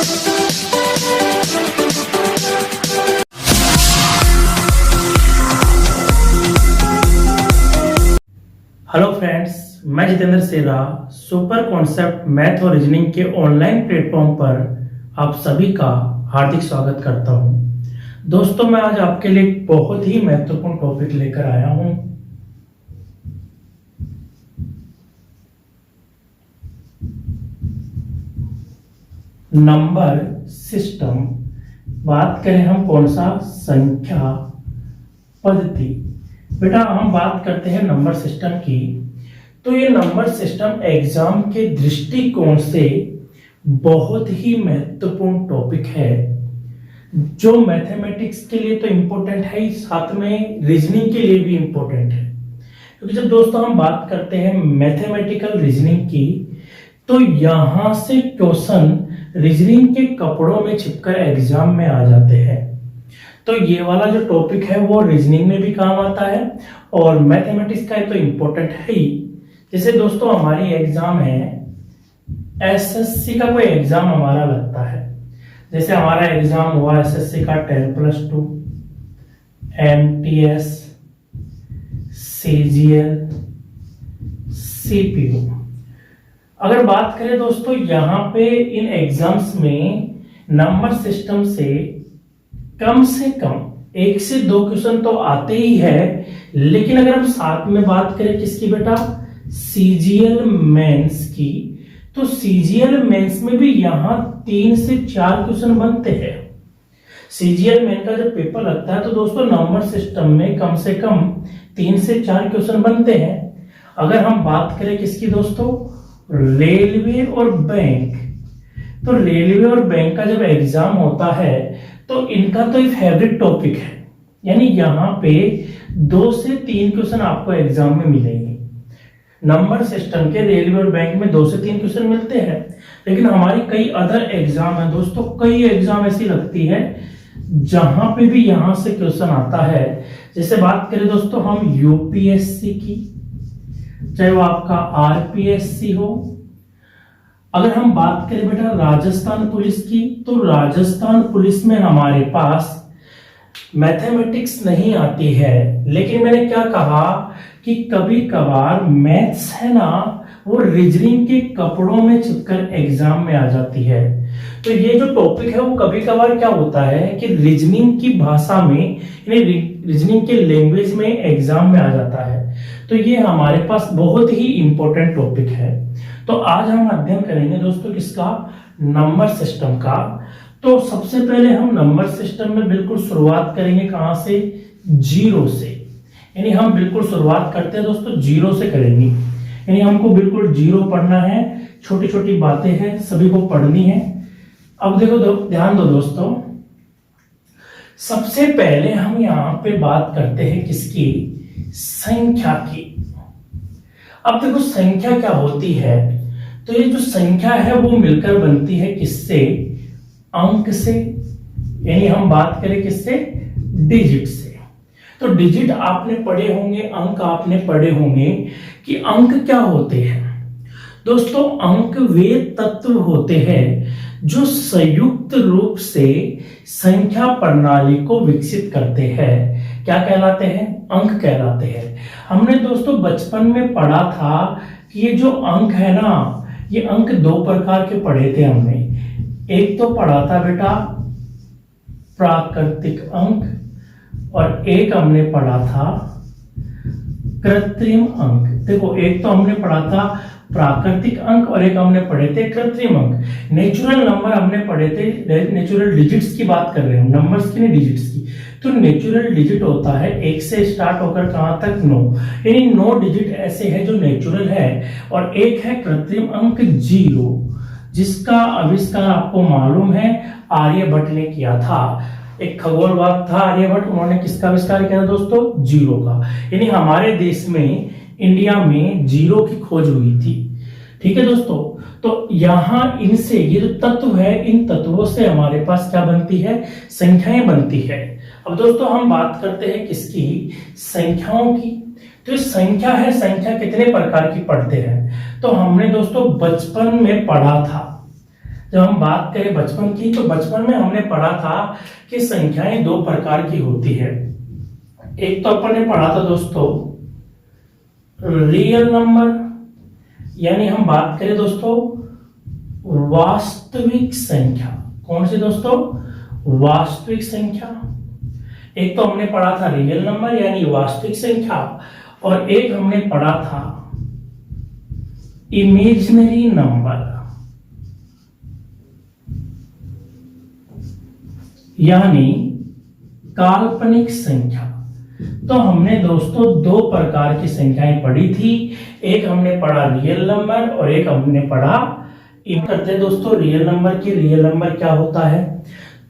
Hello friends, मैं जितेंद्र सेरा super concept math और reasoning के ऑनलाइन प्लेटफॉर्म पर आप सभी का हार्दिक स्वागत करता हूं। दोस्तों, मैं आज आपके लिए एक बहुत ही महत्वपूर्ण टॉपिक लेकर आया हूं। Number system. बात करें हम कौन सा? संख्या पद्धति। बेटा, हम बात करते हैं नंबर सिस्टम की, तो ये नंबर सिस्टम एग्जाम के दृष्टिकोण से बहुत ही महत्वपूर्ण टॉपिक है, जो मैथमेटिक्स के लिए तो इंपॉर्टेंट है ही, साथ में रीजनिंग के लिए भी इंपॉर्टेंट है। क्योंकि जब दोस्तों हम बात करते हैं मैथमेटिकल रीजनिंग की, तो यहां से क्वेश्चन रीजनिंग के कपड़ों में छिपकर एग्जाम में आ जाते हैं। तो ये वाला जो टॉपिक है वो रीजनिंग में भी काम आता है और मैथमेटिक्स का तो इंपॉर्टेंट है ही। जैसे दोस्तों हमारी एग्जाम है, एसएससी का कोई एग्जाम हमारा लगता है, जैसे हमारा एग्जाम हुआ एसएससी का 10+2, एमटीएस, सीजीएल, सीपीयू। अगर बात करें दोस्तों, यहाँ पे इन एग्जाम्स में नंबर सिस्टम से कम 1 से 2 क्वेश्चन तो आते ही है, लेकिन अगर हम साथ में बात करें किसकी बेटा? सीजीएल मेंस की, तो सीजीएल मेंस में भी यहां 3 से 4 क्वेश्चन बनते हैं। सीजीएल मेन का जब पेपर लगता है तो दोस्तों नंबर सिस्टम में कम से कम 3 से 4 क्वेश्चन बनते हैं। अगर हम बात करें किसकी दोस्तों? रेलवे और बैंक। तो रेलवे और बैंक का जब एग्जाम होता है तो इनका तो एक फेवरेट टॉपिक है, यानी यहाँ पे 2 से 3 क्वेश्चन आपको एग्जाम में मिलेंगे। नंबर सिस्टम के रेलवे और बैंक में 2 से 3 क्वेश्चन मिलते हैं, लेकिन हमारी कई अदर एग्जाम है दोस्तों, कई एग्जाम ऐसी लगती है जहां पे भी यहां से क्वेश्चन आता है। जैसे बात करें दोस्तों हम यूपीएससी की, चाहे वो आपका आरपीएससी हो। अगर हम बात करें बेटा राजस्थान पुलिस की, तो राजस्थान पुलिस में हमारे पास मैथमेटिक्स नहीं आती है, लेकिन मैंने क्या कहा कि कभी कभार मैथ्स है ना, वो रीजनिंग के कपड़ों में छिपकर एग्जाम में आ जाती है। तो ये जो टॉपिक है वो कभी कभार क्या होता है कि रीजनिंग की भाषा में, यानी रीजनिंग के लैंग्वेज में एग्जाम में आ जाता है। तो ये हमारे पास बहुत ही इंपॉर्टेंट टॉपिक है। तो आज हम अध्ययन करेंगे दोस्तों किसका? नंबर सिस्टम का। तो सबसे पहले हम नंबर सिस्टम में बिल्कुल शुरुआत करेंगे कहां से? 0 से। यानी हम बिल्कुल शुरुआत करते हैं दोस्तों 0 से करेंगे, यानी हमको बिल्कुल 0 पढ़ना है। छोटी छोटी बातें हैं, सभी को पढ़नी है। अब देखो ध्यान दो दोस्तों, सबसे पहले हम यहां पे बात करते हैं किसकी? संख्या की। अब देखो संख्या क्या होती है, तो ये जो संख्या है वो मिलकर बनती है किससे? अंक से। यानी हम बात करें किससे? डिजिट से। तो डिजिट आपने पढ़े होंगे, अंक आपने पढ़े होंगे कि अंक क्या होते हैं दोस्तों? अंक वे तत्व होते हैं जो संयुक्त रूप से संख्या प्रणाली को विकसित करते हैं। क्या कहलाते हैं? अंक कहलाते हैं। हमने दोस्तों बचपन में पढ़ा था कि ये जो अंक है ना, ये अंक 2 प्रकार के पढ़े थे हमने। एक तो पढ़ा था बेटा प्राकृतिक अंक, और एक हमने पढ़ा था कृत्रिम अंक। देखो, एक तो हमने पढ़ा था प्राकृतिक अंक और एक हमने पढ़े थे कृत्रिम अंक। नेचुरल नंबर हमने पढ़े थे, नेचुरल डिजिट्स की बात कर रहे हैं, नंबर्स की नहीं, डिजिट्स की। तो नेचुरल डिजिट होता है 1 से स्टार्ट होकर कहां तक? 9। यानी 9 डिजिट ऐसे हैं जो नेचुरल है, और एक है कृत्रिम अंक 0, जिसका आविष्कार आपको मालूम है आर्यभट्ट ने किया था। एक खगोलवाद था आर्यभट्ट, उन्होंने किसका आविष्कार किया दोस्तों? 0 का। यानी हमारे देश में, इंडिया में 0 की खोज हुई थी। ठीक है दोस्तों, तो यहां इनसे, ये जो तत्व है, इन तत्वों से हमारे पास क्या बनती है? संख्याएं बनती है। अब दोस्तों हम बात करते हैं किसकी? संख्याओं की। तो ये संख्या है, संख्या कितने प्रकार की पढ़ते हैं? तो हमने दोस्तों बचपन में पढ़ा था जब हम बात करें बचपन की, तो बचपन में हमने पढ़ा था कि संख्याएं दो प्रकार की होती है। एक तो अपन ने पढ़ा था दोस्तों रियल नंबर, यानी हम बात करें दोस्तों वास्तविक संख्या। कौन सी दोस्तों? वास्तविक संख्या। एक तो हमने पढ़ा था रियल नंबर यानी वास्तविक संख्या, और एक हमने पढ़ा था इमेजिनरी नंबर यानी काल्पनिक संख्या। तो हमने दोस्तों दो प्रकार की संख्याएं पढ़ी थी, एक हमने पढ़ा रियल नंबर और एक हमने पढ़ा करते हैं दोस्तों रियल नंबर की। रियल नंबर क्या होता है?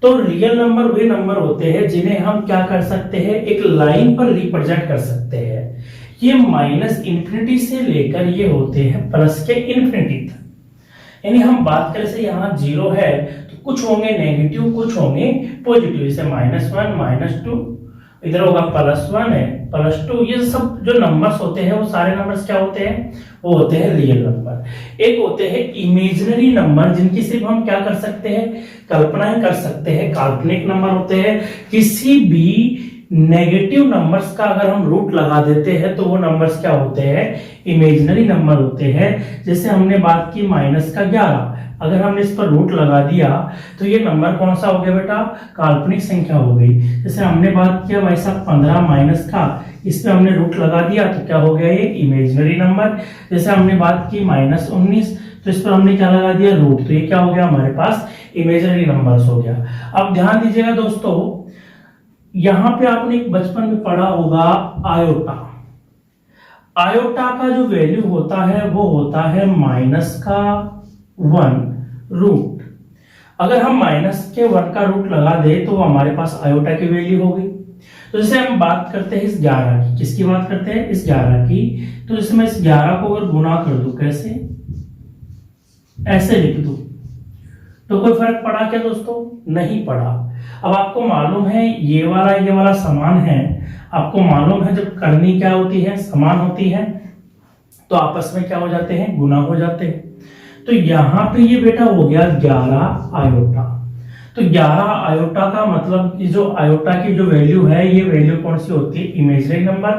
तो रियल नंबर वे नंबर होते हैं जिन्हें हम क्या कर सकते हैं, एक लाइन पर रिप्रेजेंट कर सकते हैं। ये माइनस इंफिनिटी से लेकर ये होते हैं प्लस के इंफिनिटी तक। यानी हम बात करें से यहाँ 0 है तो कुछ होंगे नेगेटिव, कुछ होंगे पॉजिटिव, जैसे -1 -2, इधर होगा +1 है +2। ये सब जो नंबर्स होते हैं वो सारे नंबर्स क्या होते हैं? वो होते हैं रियल नंबर। एक होते हैं इमेजिनरी नंबर जिनकी सिर्फ हम क्या कर सकते हैं, कल्पनाएं कर सकते हैं, काल्पनिक नंबर होते हैं। किसी भी नेगेटिव नंबर्स का अगर हम रूट लगा देते हैं तो वो नंबर्स क्या होते हैं? इमेजिनरी नंबर होते हैं। जैसे हमने बात की -11, अगर हमने इस पर रूट लगा दिया तो ये नंबर कौन सा हो गया बेटा? काल्पनिक संख्या हो गई। जैसे हमने बात किया भाई साहब 15 माइनस का, इस पे हमने रूट लगा दिया तो क्या हो गया? ये इमेजिनरी नंबर। जैसे हमने बात की -19, तो इस पर हमने क्या लगा दिया? रूट, तो ये क्या हो गया? हमारे पास इमेजिनरी नंबर्स हो गया। अब ध्यान दीजिएगा दोस्तों, यहां पे आपने एक बचपन में पढ़ा होगा आयोटा। आयोटा का जो वैल्यू होता है वो होता है -1 रूट। अगर हम -1 का रूट लगा दे तो हमारे पास आयोटा की वैल्यू हो गई। तो जैसे हम बात करते हैं इस 11 की, किसकी बात करते हैं? इस 11 की। तो जैसे मैं इस 11 को अगर गुना कर दूं, कैसे? ऐसे लिख दूं, तो कोई फर्क पड़ा क्या दोस्तों? नहीं पड़ा। अब आपको मालूम है ये वाला समान है। आपको मालूम है जब करनी क्या होती है? समान होती है, तो आपस में क्या हो जाते हैं? गुना हो जाते हैं। तो यहां पे ये बेटा हो गया 11 आयोटा। तो 11 आयोटा का मतलब ये जो आयोटा की जो वैल्यू है, ये वैल्यू कौन सी होती है? Imaginary number.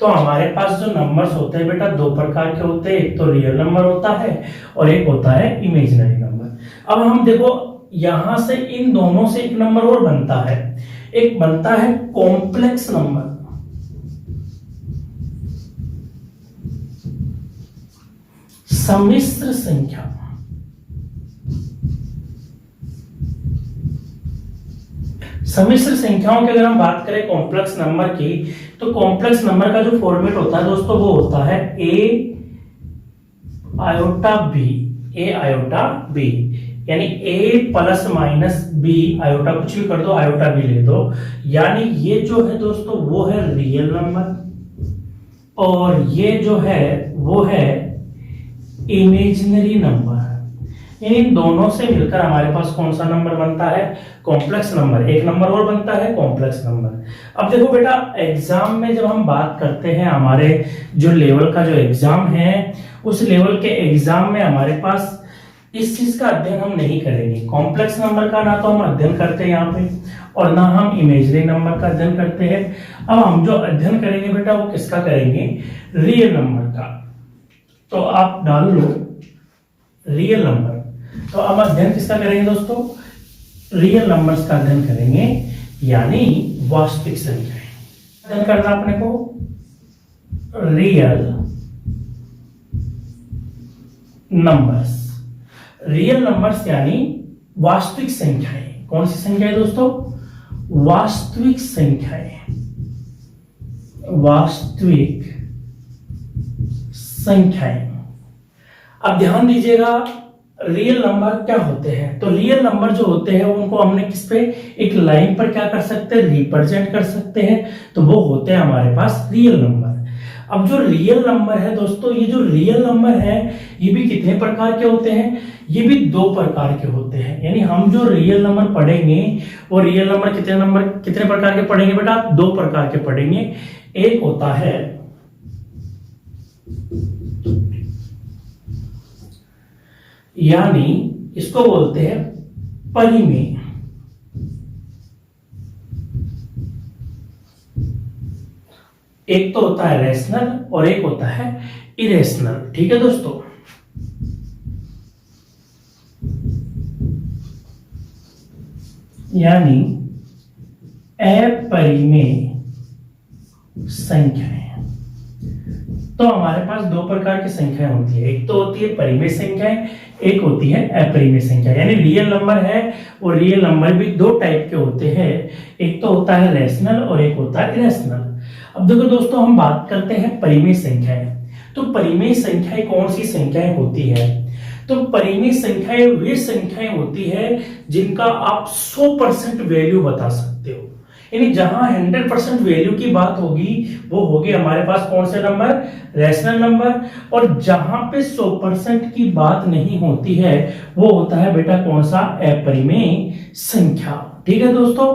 तो हमारे पास जो नंबर्स होते हैं बेटा दो प्रकार के होते हैं, एक तो रियल नंबर होता है और एक होता है इमेजिनरी नंबर। अब हम देखो यहां से इन दोनों से एक नंबर और बनता है, एक बनता है कॉम्प्लेक्स नंबर। सम्मिश्र संख्या। सम्मिश्र संख्याओं की अगर हम बात करें कॉम्प्लेक्स नंबर की, तो कॉम्प्लेक्स नंबर का जो फॉर्मेट होता है दोस्तों वो होता है a आयोटा b, यानी a plus minus b iota, कुछ भी कर दो, आयोटा b ले दो। यानी ये जो है दोस्तों वो है रियल नंबर और ये जो है वो है इमेजिनरी नंबर। इन दोनों से मिलकर हमारे पास कौन सा नंबर बनता है? Complex number. एक नंबर और बनता है कॉम्प्लेक्स नंबर। अब देखो बेटा एग्जाम में जब हम बात करते हैं, हमारे जो लेवल का जो एग्जाम है उस लेवल के एग्जाम में हमारे पास इस चीज का अध्ययन हम नहीं करेंगे। कॉम्प्लेक्स नंबर का ना तो हम अध्ययन करते हैं यहाँ पे और ना हम इमेजिनरी नंबर का अध्ययन करते हैं। अब हम जो अध्ययन करेंगे बेटा वो किसका करेंगे? रियल नंबर का। तो आप डाल लो रियल नंबर। तो अब अध्ययन किसका करेंगे दोस्तों? रियल नंबर्स का अध्ययन करेंगे, यानी वास्तविक संख्याएं अध्ययन करना अपने को। रियल नंबर्स, रियल नंबर्स यानी वास्तविक संख्याएं। कौन सी संख्याएं दोस्तों? वास्तविक संख्याएं। वास्तविक संख्याएं। अब ध्यान दीजिएगा रियल नंबर क्या होते हैं? तो रियल नंबर जो होते हैं उनको हमने किस पे? एक लाइन पर क्या कर सकते हैं? रिप्रेजेंट कर सकते हैं। तो वो होते हैं हमारे पास रियल नंबर। अब जो रियल नंबर है दोस्तों, ये जो रियल नंबर है ये भी कितने प्रकार के होते हैं? ये भी दो प्रकार के होते हैं। यानी हम जो रियल नंबर पढ़ेंगे वो रियल नंबर कितने प्रकार के पढ़ेंगे बेटा? दो प्रकार के पढ़ेंगे। एक होता है यानी इसको बोलते हैं परिमेय। एक तो होता है रैशनल और एक होता है इरेशनल। ठीक है दोस्तों, यानी अपरिमेय संख्याएं। तो हमारे पास दो प्रकार की संख्याएं होती है, एक तो होती है परिमेय संख्याएं, एक होती है अपरिमेय संख्या। यानी रियल नंबर है और रियल नंबर भी दो टाइप के होते हैं, एक तो होता है रैशनल और एक होता है इरेशनल। अब देखो दोस्तों, हम बात करते हैं परिमेय संख्याएं। तो परिमेय संख्याएं कौन सी संख्याएं होती है? तो परिमेय संख्याएं वे संख्याएं होती है जिनका आप 100% वैल्यू बता सकते हो। यानी जहां 100% वैल्यू की बात होगी वो होगी हमारे पास कौन से नंबर? Rational number. और जहां पे 100% की बात नहीं होती है वो होता है बेटा कौन सा? अपरिमेय संख्या। ठीक है दोस्तों,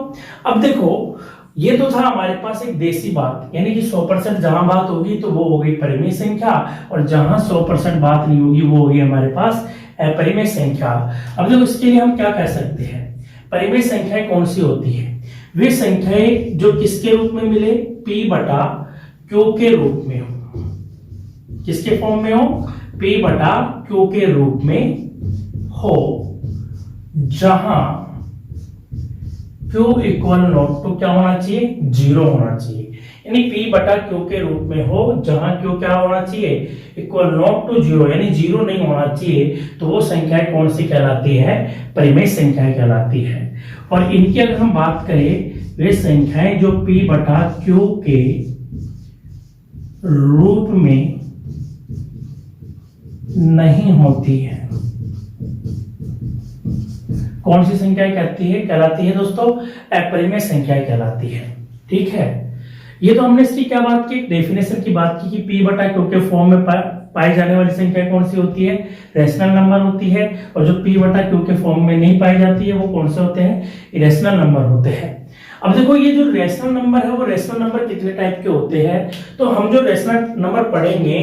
अब देखो ये तो था हमारे पास एक देसी बात, यानी कि 100% जहां बात होगी तो वो होगी परिमेय संख्या, और जहां 100% बात नहीं होगी वो होगी हमारे पास अपरिमेय संख्या। अब देखो इसके लिए हम क्या कह सकते हैं? परिमेय संख्याएं कौन सी होती है? वे संख्याएं जो किसके रूप में मिले? P बटा Q के रूप में हो। किसके फॉर्म में हो? P बटा Q के रूप में हो, जहां Q इक्वल नॉट टू क्या होना चाहिए? 0 होना चाहिए। यानी P बटा Q के रूप में हो जहां Q क्या होना चाहिए? इक्वल नॉट टू 0, यानी 0 नहीं होना चाहिए। तो वो संख्याएं कौन सी कहलाती है? परिमेय संख्याएं कहलाती है। और इनकी अगर हम बात करें, वे संख्याएं जो P बटा Q के रूप में नहीं होती है, कौन सी संख्याएं कहलाती है दोस्तों? अपरिमेय संख्याएं कहलाती है। ठीक है, ये तो हमने इसकी क्या बात की? डेफिनेशन की बात की कि P बटा Q के फॉर्म में पाई जाने वाली संख्या कौन सी होती है? रैशनल नंबर होती है। और जो P बटा Q के फॉर्म में नहीं पाई जाती है वो कौन से होते हैं? इरेशनल नंबर होते हैं। अब देखो ये जो रैशनल नंबर है वो रैशनल नंबर कितने टाइप के होते हैं? तो हम जो रैशनल नंबर पढ़ेंगे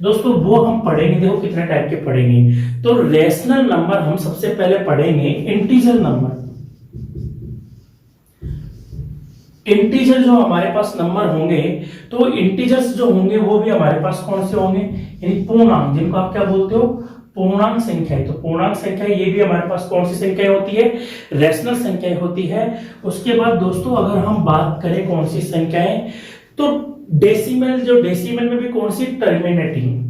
दोस्तों वो हम पढ़ेंगे, देखो कितने टाइप के पढ़ेंगे। तो रैशनल नंबर हम सबसे पहले पढ़ेंगे इंटीजर नंबर। इंटीजर जो हमारे पास नंबर होंगे तो इंटीजर्स जो होंगे वो भी हमारे पास कौन से होंगे? यानी पूर्णांक, जिनको आप क्या बोलते हो? पूर्णांक संख्याएं। तो पूर्णांक संख्या ये भी हमारे पास कौन सी संख्याएं होती है? रैशनल संख्याएं होती है। उसके बाद दोस्तों अगर हम बात करें कौन सी संख्याएं, तो डेसिमल, जो डेसिमल में भी कौन सी? टर्मिनेटिंग।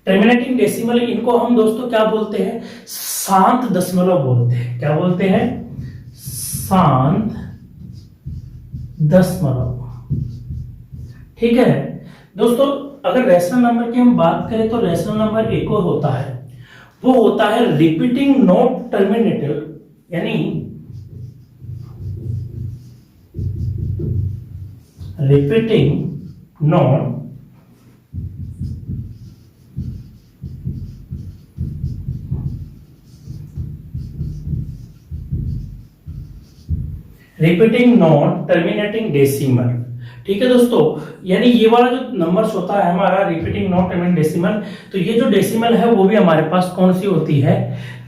टर्मिनेटिंग डेसिमल, इनको हम दोस्तों क्या बोलते हैं? शांत दशमलव बोलते हैं। क्या बोलते हैं? शांत दशमलव। ठीक है दोस्तों, अगर रैशनल नंबर की हम बात करें तो रैशनल नंबर एक और होता है, वो होता है रिपीटिंग नॉट टर्मिनेटेड, यानी repeating not repeating non terminating decimal. ठीक है दोस्तों, यानी ये वाला जो नंबर्स होता है हमारा रिपीटिंग नॉन टर्मिनेटिंग डेसिमल, तो ये जो डेसिमल है वो भी हमारे पास कौन सी होती है?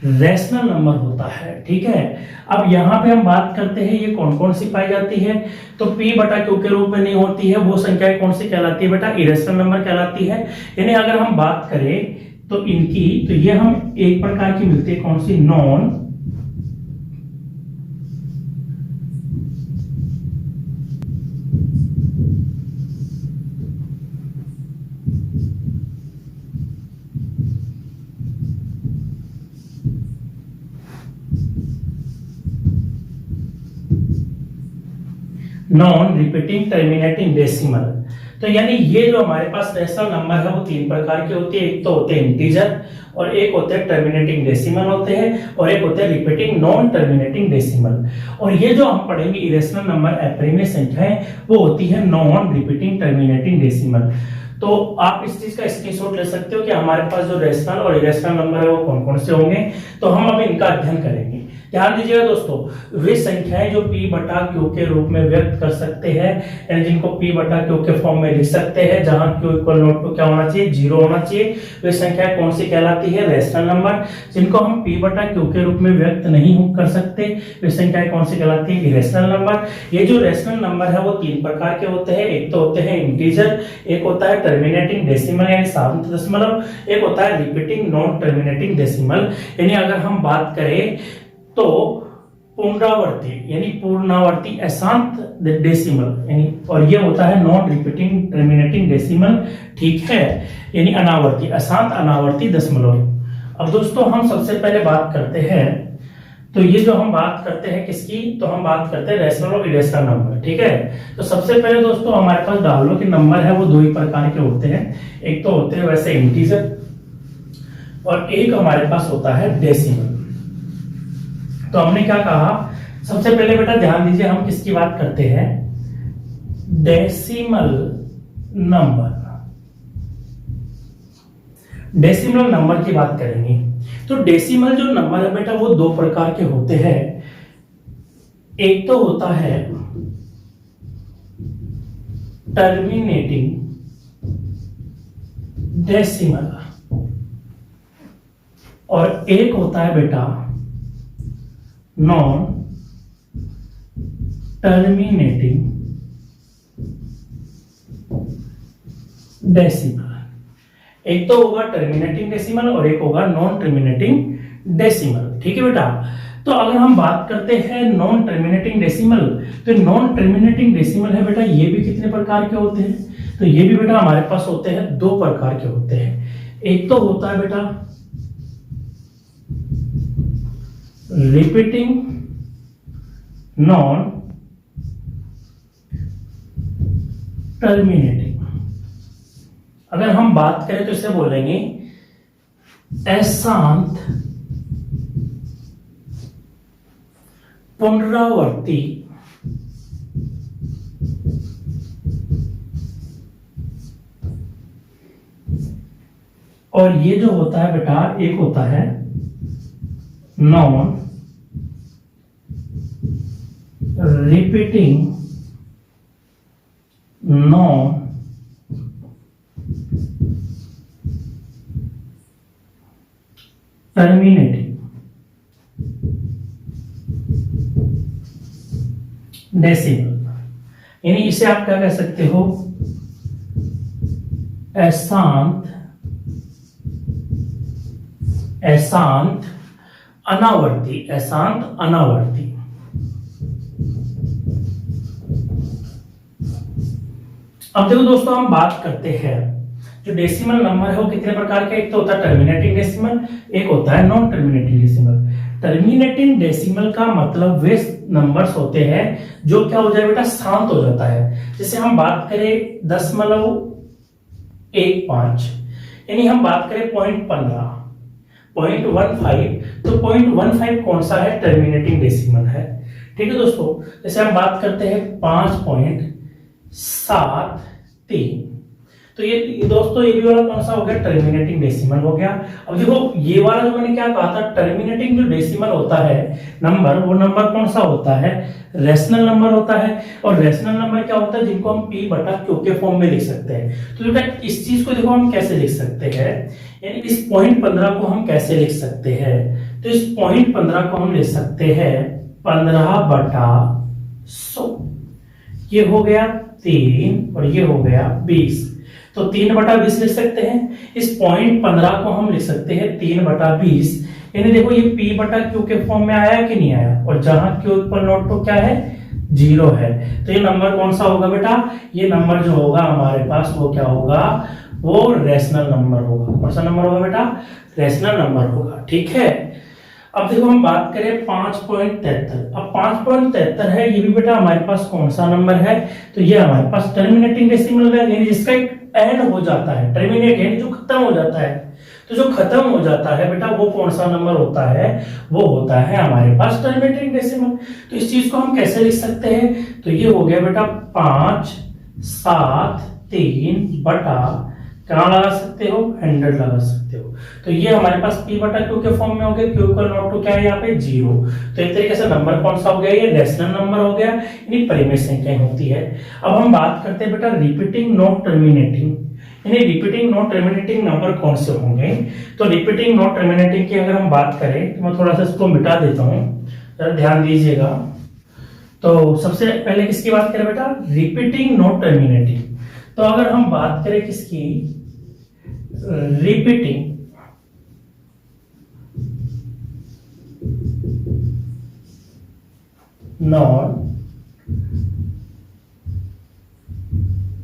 रैशनल नंबर होता है। ठीक है, अब यहाँ पे हम बात करते हैं ये कौन कौन सी पाई जाती है। तो P बटा Q के रूप में नहीं होती है, वो संख्या कौन सी कहलाती है बेटा? इरेशनल नंबर कहलाती है। यानी अगर हम बात करें तो इनकी, तो ये हम एक प्रकार की मिलती है, कौन सी? Non non repeating terminating decimal. तो यानी ये जो हमारे पास रैशनल नंबर है वो तीन प्रकार के होते हैं, एक तो होते हैं इंटीजर, और एक होते हैं टर्मिनेटिंग डेसिमल होते हैं, और एक होते हैं रिपीटिंग नॉन टर्मिनेटिंग डेसिमल। और ये जो हम पढ़ेंगे इरेशनल नंबर अपरिमेय संख्याएं, वो होती है नॉन रिपीटिंग टर्मिनेटिंग डेसिमल। तो आप इस चीज का स्क्रीनशॉट ले सकते हो कि हमारे पास जो रैशनल और इरेशनल नंबर है वो कौन कौन से होंगे। तो हम अब इनका अध्ययन करेंगे। ध्यान दीजिएगा दोस्तों, वे संख्याएं जो p बटा q के रूप में व्यक्त कर सकते हैं, यानी जिनको p बटा q के फॉर्म में लिख सकते हैं, जहां q इक्वल नॉट टू क्या होना चाहिए, 0 होना चाहिए, वे संख्याएं कौन सी कहलाती है, रैशनल नंबर। जिनको हम p बटा q के रूप में व्यक्त नहीं कर सकते, वे संख्याएं कौन सी कहलाती है, इरेशनल नंबर। ये जो रैशनल नंबर है वो तीन प्रकार के होते हैं, एक तो होते हैं इंटीजर, एक होता है टर्मिनेटिंग डेसिमल यानी साधारण दशमलव, एक होता है रिपीटिंग नॉन टर्मिनेटिंग डेसिमल। यानी अगर हम बात करें तो पुनरावर्ती यानी पूर्णावर्ती अशांत डेसिमल यानी, और ये होता है नॉन रिपीटिंग टर्मिनेटिंग डेसिमल, ठीक है, यानी अनावर्ती, अशांत अनावर्ती दशमलव। अब दोस्तों हम सबसे पहले बात करते हैं, तो ये जो हम बात करते हैं किसकी, तो हम बात करते हैं रैशनल और इरेशनल नंबर, ठीक है। तो सबसे पहले दोस्तों हमारे पास डाल लो कि नंबर है वो दो ही प्रकार के होते हैं, एक तो होते हैं वैसे इंटीजर और एक हमारे पास होता है डेसिमल। तो हमने क्या कहा, सबसे पहले बेटा ध्यान दीजिए, हम किसकी बात करते हैं, डेसिमल नंबर, डेसिमल नंबर की बात करेंगे। तो डेसिमल जो नंबर है बेटा वो दो प्रकार के होते हैं, एक तो होता है टर्मिनेटिंग डेसिमल और एक होता है बेटा नॉन टर्मिनेटिंग डेसिमल। एक तो होगा टर्मिनेटिंग डेसिमल और एक होगा नॉन टर्मिनेटिंग डेसिमल, ठीक है बेटा। तो अगर हम बात करते हैं नॉन टर्मिनेटिंग डेसिमल, तो नॉन टर्मिनेटिंग डेसिमल है बेटा, ये भी कितने प्रकार के होते हैं, तो ये भी बेटा हमारे पास होते हैं दो प्रकार के होते हैं। एक तो होता है बेटा रिपीटिंग नॉन टर्मिनेटिंग। अगर हम बात करें तो इसे बोलेंगे अशांत पुनरावर्ती और ये जो होता है बेटा एक होता है non repeating non terminating decimal. यानी इसे आप क्या कह सकते हो, अशांत अशांत अनावर्ती, अशांत अनावर्ती। अब देखो दोस्तों हम बात करते हैं जो डेसिमल नंबर है वो कितने प्रकार के, एक तो होता है टर्मिनेटिंग डेसिमल, एक होता है non terminating decimal. Terminating decimal का मतलब वे नंबर्स होते हैं जो क्या हो जाए बेटा, शांत हो जाता है। जैसे हम बात करें 0.15, यानी हम बात करें 0.15, 0.15, तो 0.15 कौन सा है, टर्मिनेटिंग डेसिमल है, ठीक है दोस्तों। जैसे हम बात करते हैं 5.73, तो ये दोस्तों ये भी वाला कौन सा हो गया, टर्मिनेटिंग डेसिमल हो गया। अब देखो ये वाला जो मैंने क्या कहा था, टर्मिनेटिंग जो डेसिमल होता है नंबर, वो नंबर कौन सा होता है, रैशनल नंबर होता है। और रैशनल नंबर क्या होता है, जिनको हम p बटा q के फॉर्म में लिख सकते हैं। तो बेटा इस चीज को देखो हम कैसे लिख सकते हैं, यानी इस 0.15 को हम कैसे लिख सकते हैं, तो इस 0.15 को हम लिख सकते हैं 15/100, ये हो गया 3 और ये हो गया 20, तो 3/20 लिख सकते हैं। इस 0.15 को हम लिख सकते हैं 3/20, यानी देखो ये p बटा q के फॉर्म में आया कि नहीं आया, और जहां q इक्वल नॉट टू क्या है, 0 है, तो ये नंबर कौन सा होगा बेटा, ये नंबर जो होगा हमारे पास वो क्या होगा, वो रैशनल नंबर होगा। कौन सा नंबर होगा बेटा, रैशनल नंबर होगा, ठीक है। अब देखो हम बात करें 5.73, अब 5.73 है, ये भी बेटा हमारे पास कौन सा नंबर है, तो ये हमारे पास टर्मिनेटिंग डेसिमल है, यानी जिसका एक एंड हो जाता है, टर्मिनेट यानी जो खत्म हो जाता है। तो जो खत्म हो जाता है बेटा वो कौन सा नंबर होता है, वो होता है हमारे पास टर्मिनेटिंग डेसिमल। तो इस चीज को हम कैसे लिख सकते हैं, तो ये हो गया बेटा 573/3 क्या लगा सकते हो, 100 लगा सकते हो। तो ये हमारे पास p बटा q के फॉर्म में हो गया, q इक्वल नॉट टू क्या है यहाँ पे 0। तो एक तरीके से नंबर कौन सा हो गया, ये रेशनल नंबर हो गया, यानी परिमेय संख्याएं होती है। अब हम बात करते हैं बेटा रिपीटिंग नॉट टर्मिनेटिंग, यानी रिपीटिंग नॉट टर्मिनेटिंग नंबर कौन से होंगे। तो रिपीटिंग नॉट टर्मिनेटिंग की अगर हम बात करें तो मैं थोड़ा सा इसको मिटा देता हूँ, जरा ध्यान दीजिएगा। तो सबसे पहले किसकी बात करें बेटा, रिपीटिंग नॉट टर्मिनेटिंग। तो अगर हम बात करें किसकी, repeating not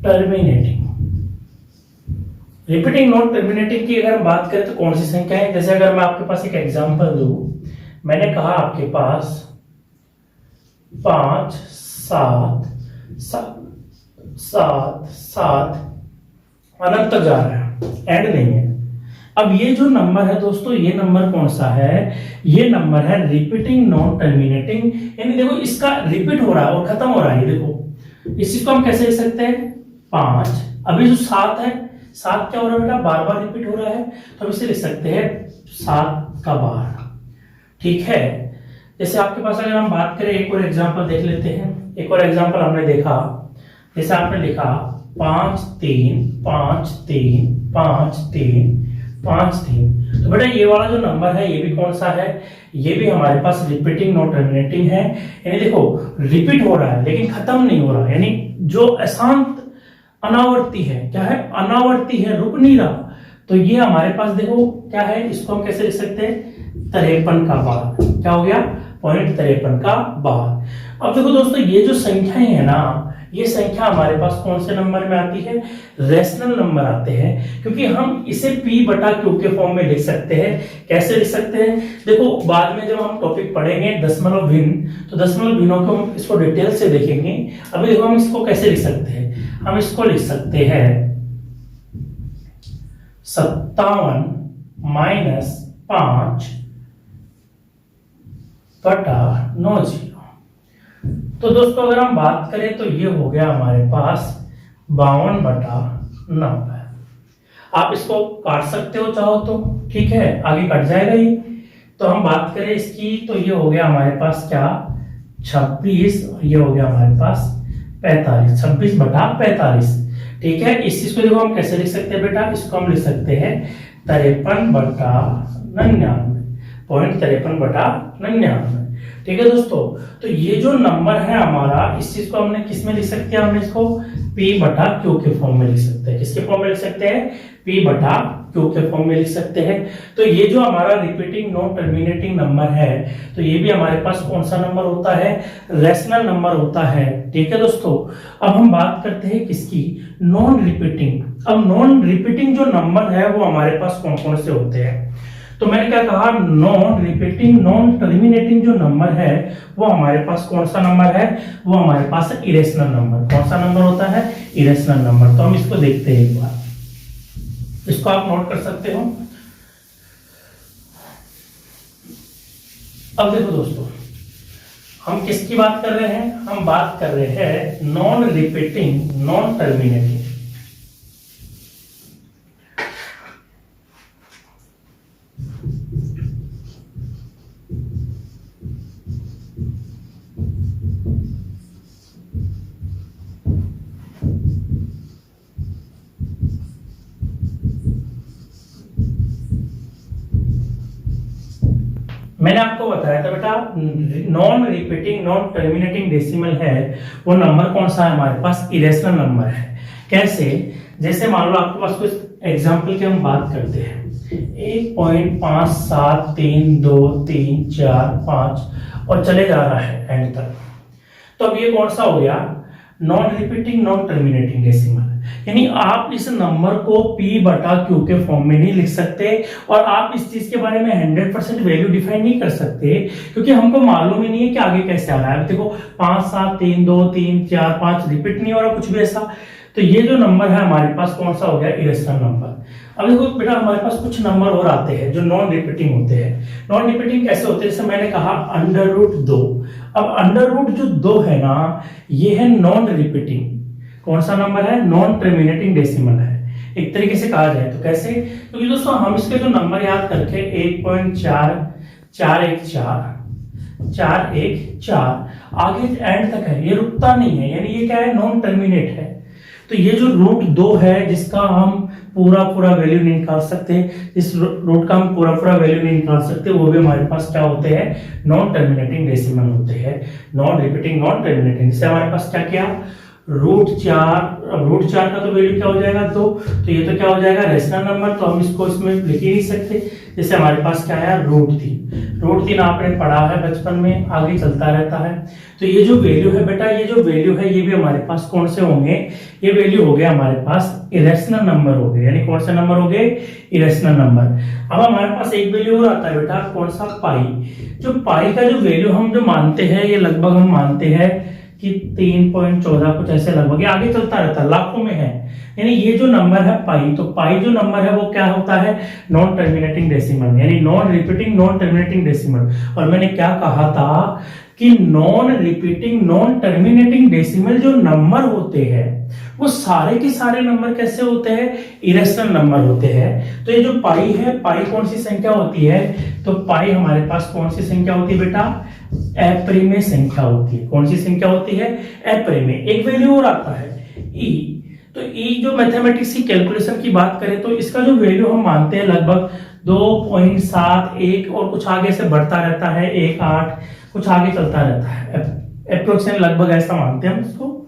terminating, repeating not terminating की अगर हम बात करें तो कौन सी संख्या है। जैसे अगर मैं आपके पास एक एग्जांपल दूं, मैंने कहा आपके पास 5 7 7 7 7 अनंत तक जा रहा है, एंड नहीं है। अब ये जो नंबर है दोस्तों, ये नंबर कौन सा है, ये नंबर है रिपीटिंग नॉट टर्मिनेटिंग, यानी देखो इसका रिपीट हो रहा है और खत्म हो रहा है। देखो इस चीज को हम कैसे लिख सकते हैं, 5, अभी जो 7 है, 7 क्या हो रहा है बेटा, बार बार रिपीट हो रहा है, तो हम इसे लिख सकते हैं 7 का बार। ठीक है, जैसे आपके पास अगर हम बात करें, एक और एग्जांपल देख लेते हैं। एक और एग्जांपल हमने देखा, जैसे आपने लिखा 5 3 5 3 5 3 5 3। तो बेटा ये वाला जो नंबर है ये भी कौन सा है, ये भी हमारे पास रिपीटिंग नॉट टर्मिनेटिंग है। यानी देखो रिपीट हो रहा है लेकिन खत्म नहीं हो रहा, यानी जो अशांत अनावर्ती है, क्या है, अनावर्ती है, रुक नहीं रहा। तो ये हमारे पास देखो क्या है, इसको हम कैसे लिख सकते हैं, 53 का बार। क्या हो गया, 0.53 का बार। अब देखो दोस्तों ये जो संख्याएं है ना, ये संख्या हमारे पास कौन से नंबर में आती है, रेशनल नंबर आते हैं, क्योंकि हम इसे p बटा q के फॉर्म में लिख सकते हैं। कैसे लिख सकते हैं, देखो बाद में जब हम टॉपिक पढ़ेंगे दशमलव भिन्न, तो दशमलव भिन्नों को हम इसको डिटेल से देखेंगे। अभी देखो हम इसको कैसे लिख सकते हैं, हम इसको लिख सकते हैं 57 माइनस 5 बटा 90। तो दोस्तों अगर हम बात करें तो ये हो गया हमारे पास 52 बटा 90। आप इसको काट सकते हो चाहो तो, ठीक है, आगे कट जाएगा ये। तो हम बात करें इसकी तो ये हो गया हमारे पास क्या, 26, और ये हो गया हमारे पास 45, 26 बटा 45। ठीक है, इस चीज को देखो हम कैसे लिख सकते हैं बेटा, इसको हम लिख सकते हैं 53 बटा 99, 0.53 बटा 99। ठीक है दोस्तों, तो ये जो नंबर है हमारा, इस चीज को हमने किस में लिख सकते हैं, हमने इसको p बटा q के फॉर्म में लिख सकते हैं। किसके फॉर्म में लिख सकते हैं, p बटा q के फॉर्म में लिख सकते हैं। तो ये जो हमारा रिपीटिंग नॉन टर्मिनेटिंग नंबर है, तो ये भी हमारे पास कौन सा नंबर होता है, रेशनल नंबर होता है। ठीक है दोस्तों, अब हम बात करते हैं किसकी, नॉन रिपीटिंग। अब नॉन रिपीटिंग जो नंबर है वो हमारे पास कौन कौन से होते हैं। तो मैंने क्या कहा, नॉन रिपीटिंग नॉन टर्मिनेटिंग जो नंबर है वो हमारे पास कौन सा नंबर है, वो हमारे पास है इरेशनल नंबर। कौन सा नंबर होता है, इरेशनल नंबर। तो हम इसको देखते हैं एक बार, इसको आप नोट कर सकते हो। अब देखो दोस्तों, हम किसकी बात कर रहे हैं, हम बात कर रहे हैं नॉन रिपीटिंग नॉन टर्मिनेटिंग। मैंने आपको बताया था बेटा, non repeating non terminating decimal है वो नंबर कौन सा है, हमारे पास इरेशनल नंबर है। कैसे, जैसे मान लो आपके पास कुछ एग्जांपल की हम बात करते हैं, 1.573234 और चले जा रहा है एंड तक। तो अब ये कौन सा हो गया, non repeating non terminating decimal. यानी आप इस नंबर को p बटा q के फॉर्म में नहीं लिख सकते, और आप इस चीज के बारे में 100% वैल्यू डिफाइन नहीं कर सकते, क्योंकि हमको मालूम ही नहीं है कि आगे कैसे आ रहा है। देखो 5 7 3 2 3 4 5 रिपीट नहीं हो रहा कुछ भी ऐसा। तो ये जो नंबर है हमारे पास कौन सा हो गया, इरेशनल नंबर। अब देखो बेटा, हमारे पास कुछ नंबर और आते हैं जो नॉन रिपीटिंग होते हैं। नॉन रिपीटिंग कैसे होते हैं, जैसे मैंने कहा √2। अब √2 जो 2 है ना, ये है नॉन रिपीटिंग। कौन सा नंबर है, नॉन टर्मिनेटिंग डेसिमल है। एक तरीके से कहा जाए तो कैसे, क्योंकि दोस्तों हम इसके जो नंबर याद करके 1.4414 आगे एंड तक है, ये रुकता नहीं है, यानी ये क्या है, नॉन टर्मिनेट है। तो ये जो रूट 2 है जिसका हम पूरा वैल्यू नहीं निकाल सकते, इस रूट का हम पूरा वैल्यू नहीं निकाल सकते, वो भी हमारे पास क्या होते हैं, नॉन टर्मिनेटिंग डेसिमल होते हैं, नॉन रिपीटिंग नॉन टर्मिनेटिंग। जैसे हमारे पास क्या किया, रूट 4 का तो वैल्यू क्या हो जाएगा 2, तो ये तो क्या हो जाएगा रेशनल नंबर, तो हम इसको इसमें लिख ही नहीं सकते। जैसे हमारे पास क्या है, रूट 3 आपने पढ़ा है बचपन में, आगे चलता रहता है। तो ये जो वैल्यू है बेटा, ये जो वैल्यू है ये भी हमारे पास कौन से होंगे, ये वैल्यू हो गया हमारे पास इरेशनल नंबर हो गए, यानी कौन से नंबर हो गए, इरेशनल नंबर। अब हमारे पास एक वैल्यू और आता है बेटा, कौन सा, पाई। जो पाई का जो वैल्यू हम जो मानते हैं, ये लगभग हम मानते हैं कि 3.14 कुछ ऐसे लगभग, ये आगे चलता रहता है, लाखों में है। यानी ये जो नंबर है पाई, तो पाई जो नंबर है वो क्या होता है, नॉन टर्मिनेटिंग डेसिमल, यानी non repeating non terminating decimal. और मैंने क्या कहा था कि non repeating non terminating decimal जो नंबर होते हैं वो सारे के सारे नंबर कैसे होते हैं, इरेशनल नंबर होते हैं। तो ये जो पाई है, पाई कौन सी संख्या होती है, तो पाई हमारे पास कौन सी संख्या होती है बेटा, अपरिमेय संख्या होती है। कौन सी संख्या होती है, अपरिमेय। एक वैल्यू और आता है ई, तो ई जो मैथमेटिक्स की कैलकुलेशन की बात करें तो इसका जो वैल्यू हम मानते हैं लगभग 2.71 और कुछ आगे से बढ़ता रहता है, 1.8 कुछ आगे चलता रहता है, अप्रोक्सीमेट लगभग ऐसा मानते हैं हम इसको।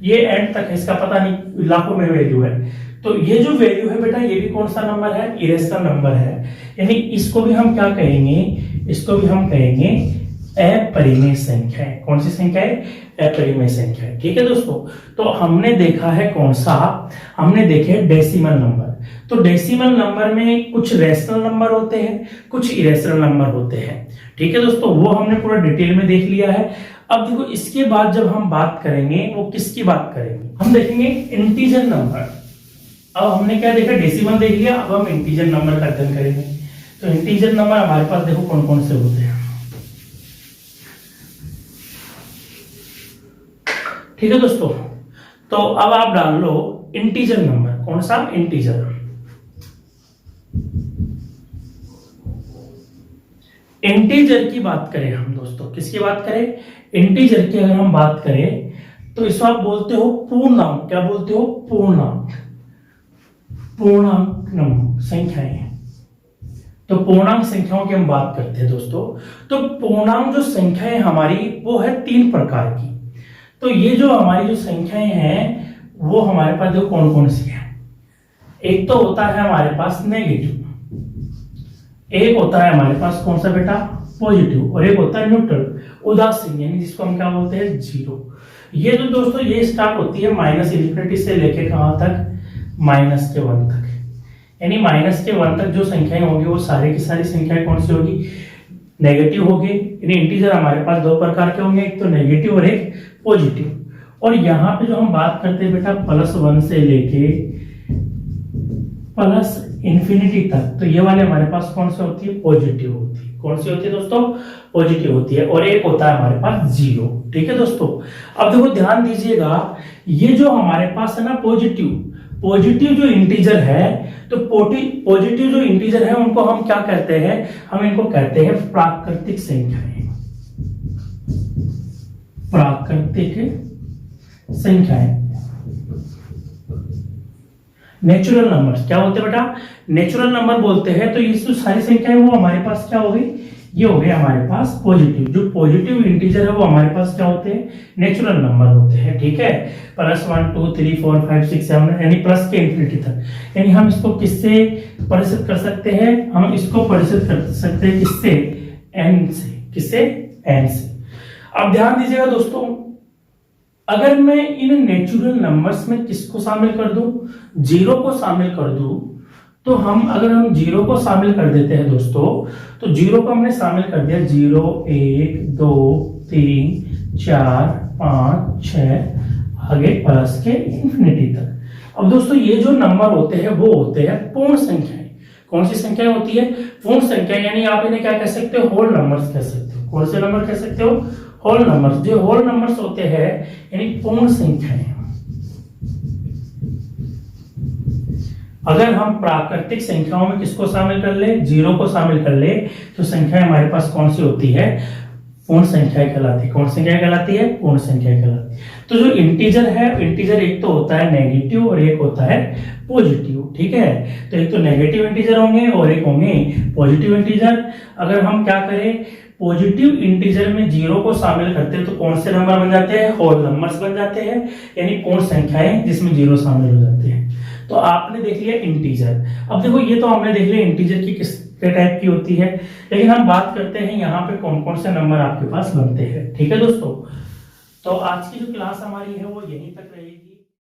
ये एंड तक है, इसका पता नहीं, लाखों में वैल्यू है। तो ये जो वैल्यू है बेटा, ये भी कौन सा नंबर है, इरेशनल नंबर है। यानी इसको भी हम क्या कहेंगे, इसको भी हम कहेंगे अपरिमेय संख्या है। कौन सी संख्या है, अपरिमेय संख्या है। ठीक है दोस्तों, तो हमने देखा है कौन सा, हमने देखे डेसिमल नंबर। तो डेसिमल नंबर में कुछ रेशनल नंबर होते हैं, कुछ इरेशनल नंबर होते हैं। ठीक है दोस्तों, वो हमने पूरा डिटेल में देख लिया है। अब देखो इसके बाद जब हम बात करेंगे वो किसकी बात करेंगे, हम देखेंगे इंटीजर नंबर। अब हमने क्या देखा, डेसिमल देख लिया, अब हम इंटीजर नंबर का अध्ययन करेंगे। तो इंटीजर नंबर हमारे पास देखो कौन कौन से होते हैं। ठीक है दोस्तों, तो अब आप डाल लो इंटीजर नंबर, कौन सा, इंटीजर। इंटीजर की बात करें हम दोस्तों, किसकी बात करें, इंटीजर की अगर हम बात करें तो इसको आप बोलते हो पूर्णांक। क्या बोलते हो, पूर्णांक, पूर्णांक संख्याएं। तो पूर्णांक संख्याओं की हम बात करते हैं दोस्तों। तो पूर्णांक जो संख्याएं हमारी वो है 3 प्रकार की। तो ये जो हमारी जो संख्याएं हैं वो हमारे पास जो कौन कौन सी है, एक तो होता है हमारे पास नेगेटिव, एक होता है हमारे पास कौन सा बेटा, पॉजिटिव, और एक होता है न्यूट्रल, उदासीन, यानी जिसको हम क्या बोलते हैं, जीरो। ये तो दोस्तों ये स्टार्ट होती है -∞ से लेके कहां तक, -1 तक। यानी -1 तक जो संख्याएं होंगी वो सारी की सारी संख्याएं कौन सी होगी, नेगेटिव होगी। यानी इंटीजर हमारे पास 2 प्रकार के होंगे, एक तो नेगेटिव और एक पॉजिटिव। और यहाँ पे जो हम बात करते हैं बेटा +1 से लेके +∞ तक, तो ये वाले हमारे पास कौन सी होती है, पॉजिटिव होती है। कौन सी होती है दोस्तों, पॉजिटिव होती है। और एक होता है हमारे पास 0। ठीक है दोस्तों, अब देखो ध्यान दीजिएगा, ये जो हमारे पास है ना पॉजिटिव जो इंटीजर है, तो पॉजिटिव जो इंटीजर है उनको हम क्या कहते हैं, हम इनको कहते हैं प्राकृतिक संख्याएं। प्राकृतिक संख्याएं, नेचुरल नंबर क्या होते हैं बेटा, नेचुरल नंबर बोलते हैं। तो ये जो सारी संख्याएं वो हमारे पास क्या हो गई, ये हो गए हमारे पास पॉजिटिव। जो पॉजिटिव इंटीजर है वो हमारे पास क्या होते हैं, नेचुरल नंबर होते हैं। ठीक है, +1 2 3 4 5 6 7, यानी प्लस के इंफिनिटी तक। यानी हम इसको किससे परिचित कर सकते हैं, हम इसको परिचित कर सकते हैं किससे, n से। किससे, n से। अब ध्यान दीजिएगा दोस्तों, अगर मैं इन नेचुरल नंबर्स में किसको शामिल कर दूं, 0 को शामिल कर दूं, तो अगर हम 0 को शामिल कर देते हैं दोस्तों, तो 0 को हमने शामिल कर दिया, 0 1 2 3 4 5 6 आगे प्लस के इंफिनिटी तक। अब दोस्तों ये जो नंबर होते हैं वो होते हैं पूर्ण संख्याएं। कौन सी संख्याएं होती है, पूर्ण संख्या, यानी आप इन्हें क्या कह सकते हो, होल नंबर्स कह सकते हो। कौन से नंबर कह सकते हो, होल नंबर्स। जो होल नंबर्स होते हैं यानी पूर्ण संख्याएं। अगर हम प्राकृतिक संख्याओं में किसको शामिल कर ले, जीरो को शामिल कर ले, तो संख्याएं हमारे पास कौन सी होती है, पूर्ण संख्याएं कहलाती है। कौन संख्या कहलाती है, पूर्ण संख्या कहलाती है। तो जो इंटीजर है, इंटीजर एक तो होता है नेगेटिव और एक होता है पॉजिटिव, ठीक है। तो एक तो नेगेटिव इंटीजर होंगे और एक होंगे पॉजिटिव इंटीजर। अगर हम क्या करें, पॉजिटिव इंटीजर में जीरो को शामिल करते हैं तो कौन से नंबर बन जाते हैं, होल नंबर्स बन जाते हैं, यानी पूर्ण संख्याएं जिसमें जीरो शामिल हो जाते हैं। तो आपने देख लिया इंटीजर। अब देखो ये तो हमने देख लिया इंटीजर की किस टाइप की होती है, लेकिन हम बात करते हैं यहाँ पे कौन कौन से नंबर आपके पास बनते हैं। ठीक है दोस्तों, तो आज की जो क्लास हमारी है वो यहीं तक रहेगी।